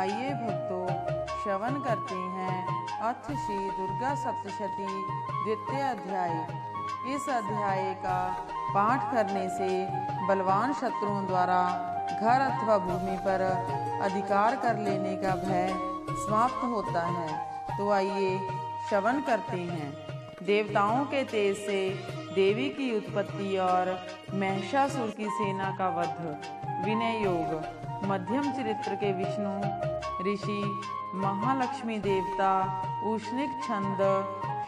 आइए भक्तों, श्रवण करते हैं अथ श्री दुर्गा सप्तशती द्वितीय अध्याय। इस अध्याय का पाठ करने से बलवान शत्रुओं द्वारा घर अथवा भूमि पर अधिकार कर लेने का भय समाप्त होता है। तो आइए श्रवण करते हैं। देवताओं के तेज से देवी की उत्पत्ति और महिषासुर की सेना का वध। विनय योग। मध्यम चरित्र के विष्णु ऋषि, महालक्ष्मी देवता, उष्णिक छंद,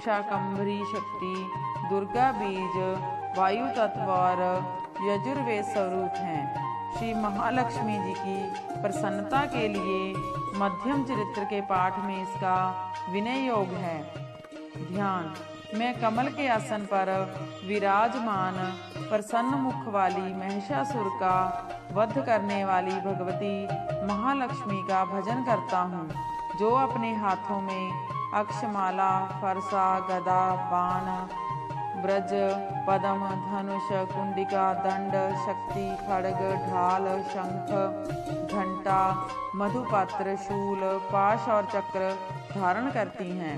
शाकंभरी शक्ति, दुर्गा बीज, वायु तत्व और यजुर्वेद स्वरूप हैं। श्री महालक्ष्मी जी की प्रसन्नता के लिए मध्यम चरित्र के पाठ में इसका विनय योग है। ध्यान। मैं कमल के आसन पर विराजमान प्रसन्न मुख वाली महिषासुर का वध करने वाली भगवती महालक्ष्मी का भजन करता हूँ, जो अपने हाथों में अक्षमाला, फरसा, गदा, बाण, ब्रज, पद्म, धनुष, कुंडिका, दंड, शक्ति, खड्ग, ढाल, शंख, घंटा, मधुपात्र, शूल, पाश और चक्र धारण करती हैं।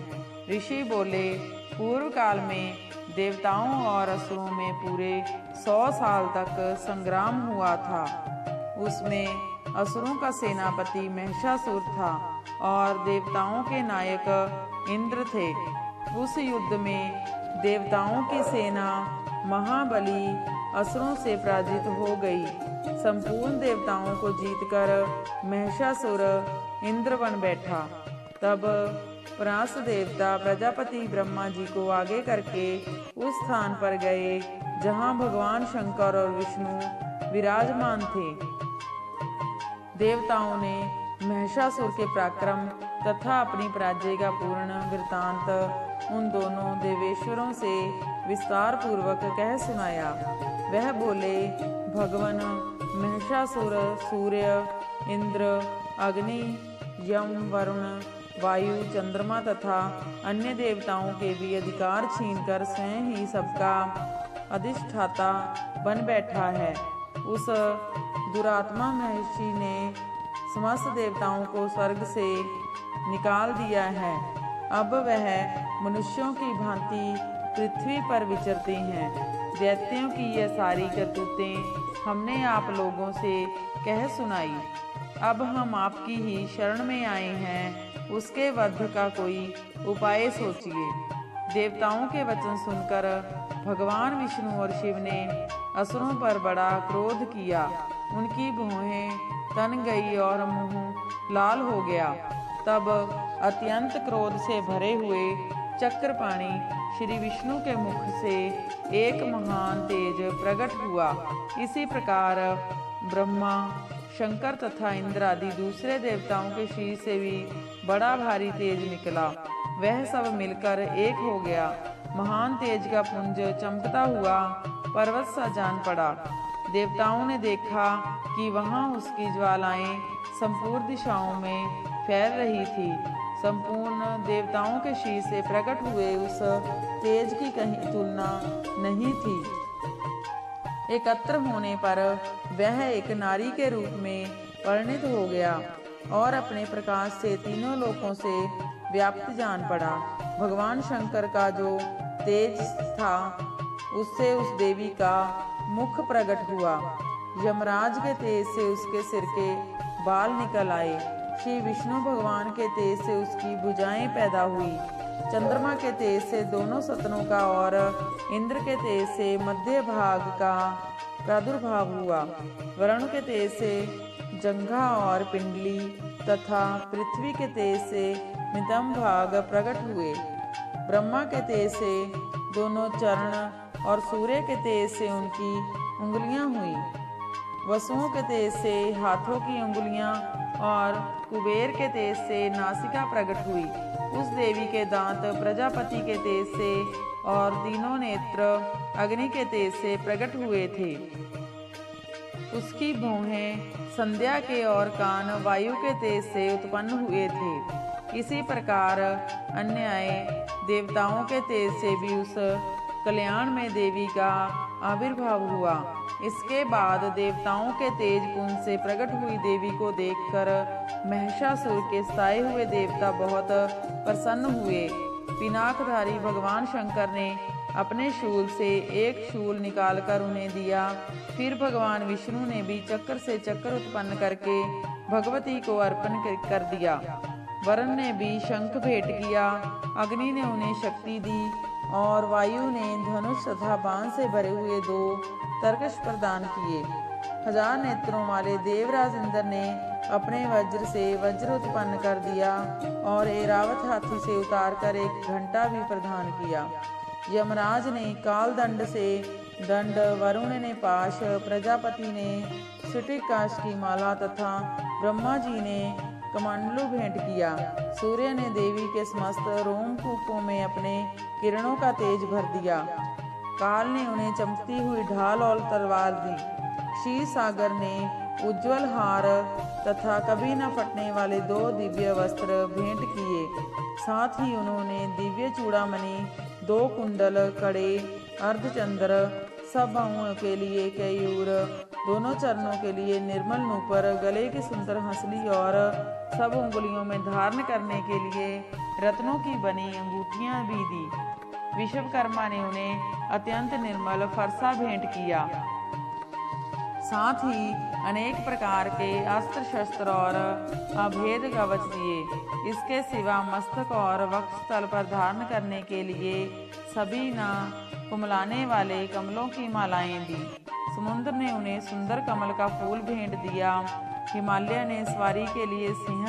ऋषि बोले, पूर्व काल में देवताओं और असुरों में पूरे 100 साल तक संग्राम हुआ था। उसमें असुरों का सेनापति महिषासुर था और देवताओं के नायक इंद्र थे। उस युद्ध में देवताओं की सेना महाबली असुरों से पराजित हो गई। संपूर्ण देवताओं को जीतकर महिषासुर इंद्र बन बैठा। तब परास्त देवता प्रजापति ब्रह्मा जी को आगे करके उस स्थान पर गए जहां भगवान शंकर और विष्णु विराजमान थे। देवताओं ने महिषासुर के पराक्रम तथा अपनी पराजय का पूर्ण वृत्तांत उन दोनों देवेश्वरों से विस्तार पूर्वक कह सुनाया। वह बोले, भगवान महिषासुर सूर्य, इंद्र, अग्नि, यम, वरुण, वायु, चंद्रमा तथा अन्य देवताओं के भी अधिकार छीनकर स्वयं ही सबका अधिष्ठाता बन बैठा है। उस दुरात्मा महिषी ने समस्त देवताओं को स्वर्ग से निकाल दिया है। अब वह मनुष्यों की भांति पृथ्वी पर विचरते हैं। दैत्यों की यह सारी करतूतें हमने आप लोगों से कह सुनाई। अब हम आपकी ही शरण में आए हैं, उसके वध का कोई उपाय सोचिए। देवताओं के वचन सुनकर भगवान विष्णु और शिव ने असुरों पर बड़ा क्रोध किया। उनकी भौहें तन गई और मुंह लाल हो गया। तब अत्यंत क्रोध से भरे हुए चक्रपाणी श्री विष्णु के मुख से एक महान तेज प्रकट हुआ। इसी प्रकार ब्रह्मा, शंकर तथा इंद्र आदि दूसरे देवताओं के शरीर से भी बड़ा भारी तेज निकला। वह सब मिलकर एक हो गया। महान तेज का पुंज चमकता हुआ पर्वत सा जान पड़ा। देवताओं ने देखा कि वहां उसकी ज्वालाएं संपूर्ण दिशाओं में फैल रही थी। संपूर्ण देवताओं के शरीर से प्रकट हुए उस तेज की कहीं तुलना नहीं थी। एकत्र होने पर वह एक नारी के रूप में परिणित हो गया और अपने प्रकाश से तीनों लोकों से व्याप्त जान पड़ा। भगवान शंकर का जो तेज था, उससे उस देवी का मुख प्रकट हुआ। यमराज के तेज से उसके सिर के बाल निकल आए। श्री विष्णु भगवान के तेज से उसकी भुजाएं पैदा हुई। चंद्रमा के तेज से दोनों सतनों का और इंद्र के तेज से मध्य भाग का प्रादुर्भाव हुआ। वरुण के तेज से जंघा और पिंडली तथा पृथ्वी के तेज से मितम भाग प्रकट हुए। ब्रह्मा के तेज से दोनों चरण और सूर्य के तेज से उनकी उंगलियां हुई। वसुओं के तेज से हाथों की उंगलियां और कुबेर के तेज से नासिका प्रकट हुई। उस देवी के दांत प्रजापति के तेज से और तीनों नेत्र अग्नि के तेज से प्रकट हुए थे। उसकी भौहें संध्या के और कान वायु के तेज से उत्पन्न हुए थे। इसी प्रकार अन्य देवताओं के तेज से भी उस कल्याण में देवी का आविर्भाव हुआ। इसके बाद देवताओं के तेज पुंज से प्रकट हुई देवी को देखकर महिषासुर के सताए हुए देवता बहुत प्रसन्न हुए। पिनाकधारी भगवान शंकर ने अपने शूल से एक शूल निकालकर उन्हें दिया। फिर भगवान विष्णु ने भी चक्र से चक्र उत्पन्न करके भगवती को अर्पण कर दिया। वरुण ने भी शंख भेंट किया, अग्नि ने उन्हें शक्ति दी और वायु ने धनुष तथा बाण से भरे हुए 2 तरकश प्रदान किए। 1000 नेत्रों वाले देवराज इंद्र ने अपने वज्र से वज्र उत्पन्न कर दिया और ऐरावत हाथी से उतारकर एक घंटा भी प्रदान किया। यमराज ने काल दंड से दंड, वरुण ने पाश, प्रजापति ने स्फटिकाश की माला तथा ब्रह्मा जी ने कमंडलू भेंट किया। सूर्य ने देवी के समस्त रोमकूपों में अपने किरणों का तेज भर दिया। काल ने उन्हें चमकती हुई ढाल और तलवार दी। क्षीर सागर ने उज्जवल हार तथा कभी न फटने वाले 2 दिव्य वस्त्र भेंट किए। साथ ही उन्होंने दिव्य चूड़ामणि, 2 कुंडल, कड़े, अर्धचंद्र, सब बाहुओं के लिए केयूर, दोनों चरणों के लिए निर्मल नूपुर, गले की सुंदर हंसली और सब उंगलियों में धारण करने के लिए रत्नों की बनी अंगूठियां भी दी। विश्वकर्मा ने उन्हें अत्यंत निर्मल फरसा भेंट किया। साथ ही अनेक प्रकार के अस्त्र शस्त्र और अभेद कवच दिए। इसके सिवा मस्तक और वक्षस्थल पर धारण करने के लिए सभी न कुमलाने वाले कमलों की मालाएं दी। समुद्र ने उन्हें सुंदर कमल का फूल भेंट दिया। हिमालय ने सवारी के लिए सिंह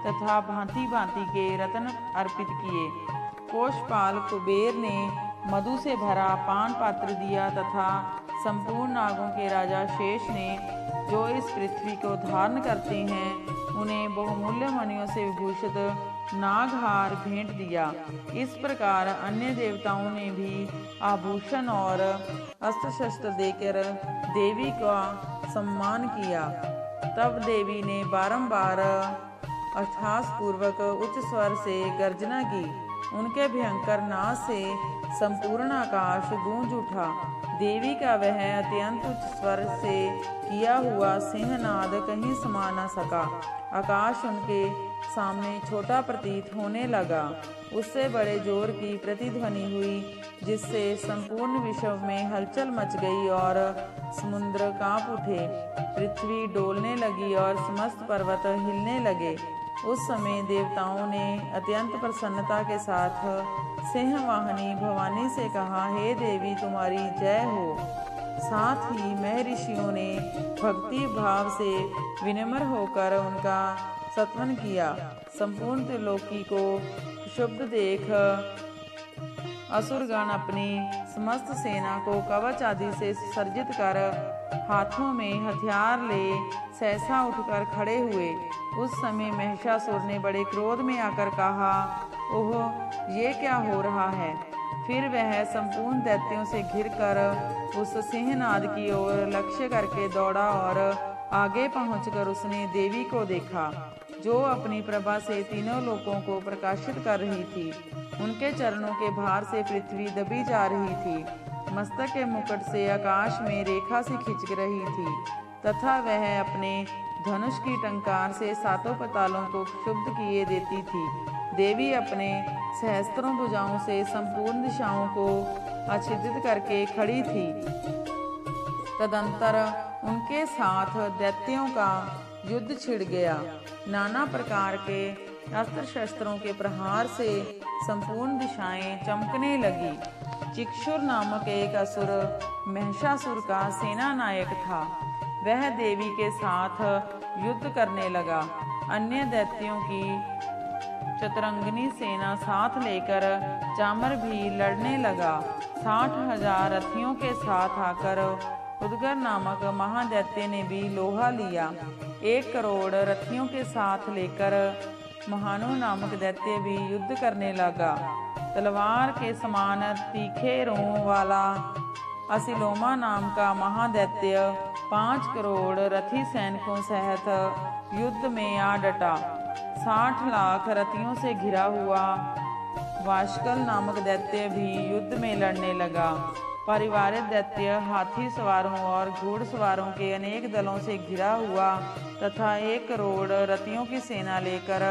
तथा भांति भांति के रत्न अर्पित किए। कोषपाल कुबेर ने मधु से भरा पान पात्र दिया तथा संपूर्ण नागों के राजा शेष ने, जो इस पृथ्वी को धारण करते हैं, उन्हें बहुमूल्य मणियों से विभूषित नागहार भेंट दिया। इस प्रकार अन्य देवताओं ने भी आभूषण और अस्त्र शस्त्र देकर देवी का सम्मान किया। तब देवी ने बारंबार अट्टहास पूर्वक उच्च स्वर से गर्जना की। उनके भयंकर नाद से संपूर्ण आकाश गूंज उठा। देवी का वह अत्यंत उच्च स्वर से किया हुआ सिंहनाद कहीं समा न सका। आकाश उनके सामने छोटा प्रतीत होने लगा। उससे बड़े जोर की प्रतिध्वनि हुई, जिससे संपूर्ण विश्व में हलचल मच गई और समुद्र कांप उठे। पृथ्वी डोलने लगी और समस्त पर्वत हिलने लगे। उस समय देवताओं ने अत्यंत प्रसन्नता के साथ सिंहवाहिनी भवानी से कहा, हे देवी, तुम्हारी जय हो। साथ ही महर्षियों ने भक्ति भाव से विनम्र होकर उनका सत्वन किया। संपूर्ण त्रिलोकी को क्षुब्ध देख असुरगण अपनी समस्त सेना को कवच आदि से सुसज्जित कर हाथों में हथियार ले सहसा उठकर खड़े हुए। उस समय महिषासुर ने बड़े क्रोध में आकर कहा, ओह, ये क्या हो रहा है। फिर वह संपूर्ण दैत्यों से घिरकर उस सिंहनाद की ओर लक्ष्य करके दौड़ा और आगे पहुंचकर उसने देवी को देखा, जो अपनी प्रभा से तीनों लोकों को प्रकाशित कर रही थी। उनके चरणों के भार से पृथ्वी दबी जा रही थी। मस्तक के मुकुट से आकाश में रेखा सी खिंच रही थी तथा वह अपने धनुष की टंकार से सातों पतालों को क्षुब्ध किए देती थी। देवी अपने सहस्त्रों भुजाओं से संपूर्ण दिशाओं को अच्छेदित करके खड़ी थी। तदंतर उनके साथ दैत्यों का युद्ध छिड़ गया। नाना प्रकार के अस्त्र शस्त्रों के प्रहार से संपूर्ण दिशाएं चमकने लगी। चिक्षुर नामक एक असुर महिषासुर का सेना नायक था। वह देवी के साथ युद्ध करने लगा। अन्य दैत्यों की चतुरंगिनी सेना साथ लेकर चामर भी लड़ने लगा। 60,000 रथियों के साथ आकर उदगर नामक महादैत्य ने भी लोहा लिया। 1 करोड़ रथियों के साथ लेकर महानु नामक दैत्य भी युद्ध करने लगा। तलवार के समान तीखे रों वाला असिलोमा नाम का महादैत्य 5 करोड़ रथी सैनिकों सहित युद्ध में आ डटा। 60 लाख रथियों से घिरा हुआ वाशकल नामक दैत्य भी युद्ध में लड़ने लगा। परिवारित दैत्य हाथी सवारों और घोड़सवारों के अनेक दलों से घिरा हुआ तथा 1 करोड़ रथियों की सेना लेकर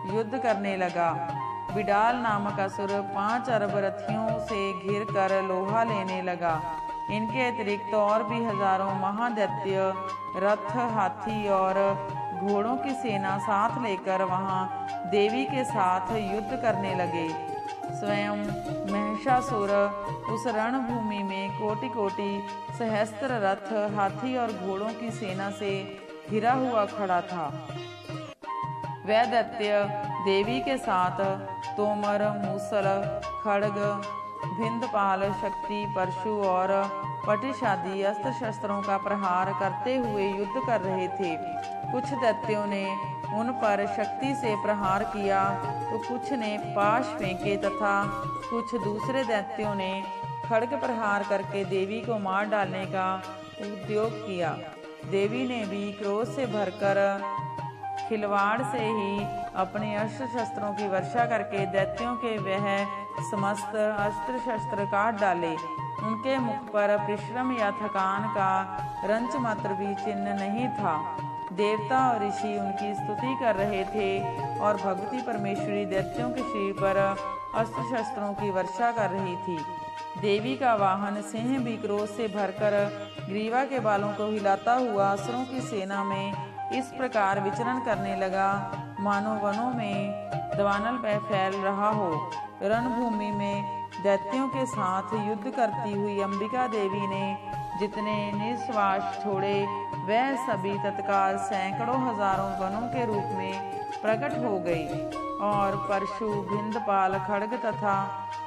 युद्ध करने लगा। बिडाल नामक असुर 5 अरब रथियों से घिर कर लोहा लेने लगा। इनके अतिरिक्त और भी हजारों महादैत्य रथ, हाथी और घोड़ों की सेना साथ लेकर वहां देवी के साथ युद्ध करने लगे। स्वयं महिषासुर उस रणभूमि में कोटि कोटि सहस्त्र रथ, हाथी और घोड़ों की सेना से घिरा हुआ खड़ा था। वह दैत्य देवी के साथ तोमर, मूसल, खड्ग, भिंदपाल, शक्ति, परशु और पटिश आदि अस्त्र शस्त्रों का प्रहार करते हुए युद्ध कर रहे थे। कुछ दैत्यों ने उन पर शक्ति से प्रहार किया तो कुछ ने पाश फेंके तथा कुछ दूसरे दैत्यों ने खड्ग प्रहार करके देवी को मार डालने का उद्योग किया। देवी ने भी क्रोध से भरकर खिलवाड़ से ही अपने अस्त्र शस्त्रों की वर्षा करके दैत्यों के वह समस्त अस्त्र शस्त्र काट डाले। उनके मुख पर परिश्रम या थकान का रंच मात्र भी चिन्ह नहीं था। देवता और ऋषि उनकी स्तुति कर रहे थे और भगवती परमेश्वरी दैत्यों के शरीर पर अस्त्र शस्त्रों की वर्षा कर रही थी। देवी का वाहन सिंह भी क्रोध से भरकर ग्रीवा के बालों को हिलाता हुआ असुरों की सेना में इस प्रकार विचरण करने लगा मानो वनों में दवानल फैल रहा हो। रणभूमि में दैत्यों के साथ युद्ध करती हुई अंबिका देवी ने जितने निश्वास छोड़े वह सभी तत्काल सैकड़ों हजारों गणों के रूप में प्रकट हो गई और परशु, भिंदपाल, खड्ग तथा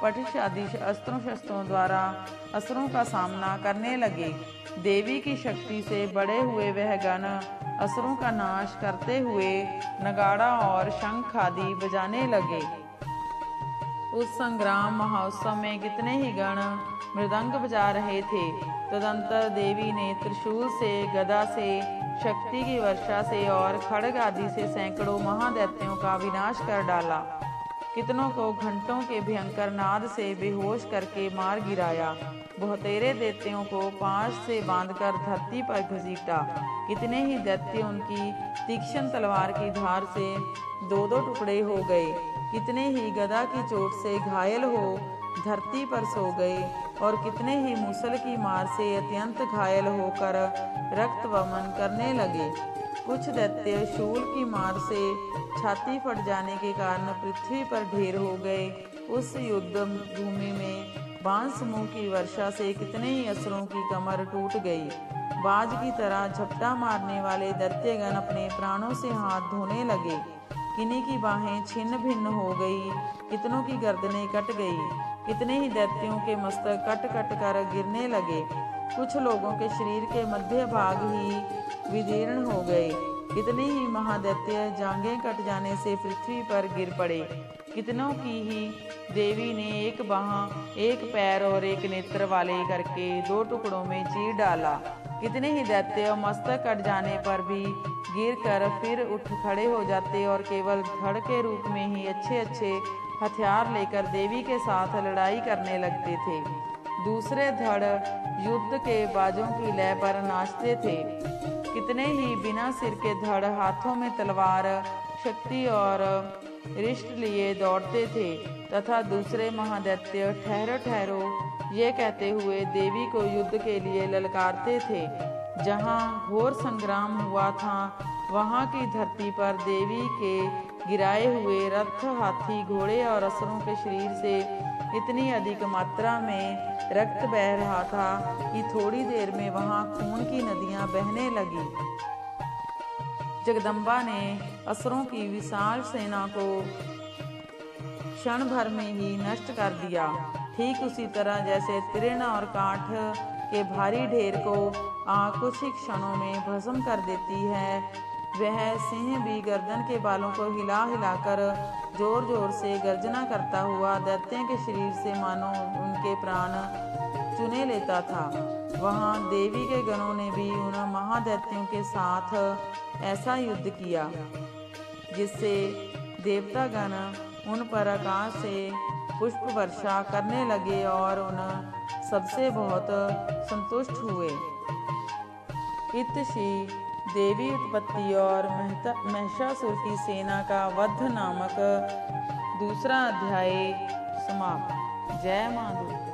पटिश आदि अस्त्रों शस्त्रों द्वारा असुरों का सामना करने लगे। देवी की शक्ति से बड़े हुए वह गण असुरों का नाश करते हुए नगाड़ा और शंख आदि बजाने लगे। उस संग्राम महोत्सव में कितने ही गण मृदंग बजा रहे थे। तदंतर देवी ने त्रिशूल से, गदा से, शक्ति की वर्षा से और खड्ग आदि से सैकड़ों महादैत्यों का विनाश कर डाला। कितनों को घंटों के भयंकर नाद से बेहोश करके मार गिराया। बहुतेरे दैत्यों को पांच से बांधकर धरती पर घसीटा। कितने ही दैत्य उनकी तीक्ष्ण तलवार की धार से 2-2 टुकड़े हो गए। कितने ही गदा की चोट से घायल हो धरती पर सो गए और कितने ही मूसल की मार से अत्यंत घायल होकर रक्त वमन करने लगे। कुछ दैत्य शूल की मार से छाती फट जाने के कारण पृथ्वी पर ढेर हो गए। उस युद्ध भूमि में बाण समूह की वर्षा से कितने ही असुरों की कमर टूट गई। बाज की तरह झपटा मारने वाले दैत्यगण अपने प्राणों से हाथ धोने लगे। किन्हीं की बाहें छिन्न भिन्न हो गई, कितनों की गर्दनें कट गई। कितने ही दैत्यों के मस्तक कट कट कर गिरने लगे। कुछ लोगों के शरीर के मध्य भाग ही विदीर्ण हो गए। कितने ही महादैत्य जांघें कट जाने से पृथ्वी पर गिर पड़े। कितनों की ही देवी ने एक बाह, एक पैर और एक नेत्र वाले करके 2 टुकड़ों में चीर डाला। कितने ही दैत्य मस्तक कट जाने पर भी गिर कर फिर उठ खड़े हो जाते और केवल धड़ के रूप में ही अच्छे अच्छे हथियार लेकर देवी के साथ लड़ाई करने लगते थे। दूसरे धड़ युद्ध के बाजों की लय पर नाचते थे। कितने ही बिना सिर के धड़ हाथों में तलवार, शक्ति और रिष्ट लिए दौड़ते थे तथा दूसरे महादैत्य ठहरो ठहरो ये कहते हुए देवी को युद्ध के लिए ललकारते थे। जहाँ घोर संग्राम हुआ था वहाँ की धरती पर देवी के गिराए हुए रथ, हाथी, घोड़े और असुरों के शरीर से इतनी अधिक मात्रा में रक्त बह रहा था कि थोड़ी देर में वहाँ खून की नदियाँ बहने लगी। जगदम्बा ने असुरों की विशाल सेना को क्षण भर में ही नष्ट कर दिया। ठीक उसी तरह जैसे तृण और काठ के भारी ढेर को आग कुछ ही क्षणों में भस्म कर देती है, वह सिंह भी गर्दन के बालों को हिला हिलाकर जोर जोर से गर्जना करता हुआ दैत्यों के शरीर से मानो उनके प्राण चुने लेता था। वहाँ देवी के गणों ने भी उन महादैत्यों के साथ ऐसा युद्ध किया जिससे देवतागण उन पर आकाश से पुष्प वर्षा करने लगे और उन सबसे बहुत संतुष्ट हुए। इत श्री देवी उत्पत्ति और महिषासुर की सेना का वध नामक दूसरा अध्याय समाप्त। जय मां दुर्गा।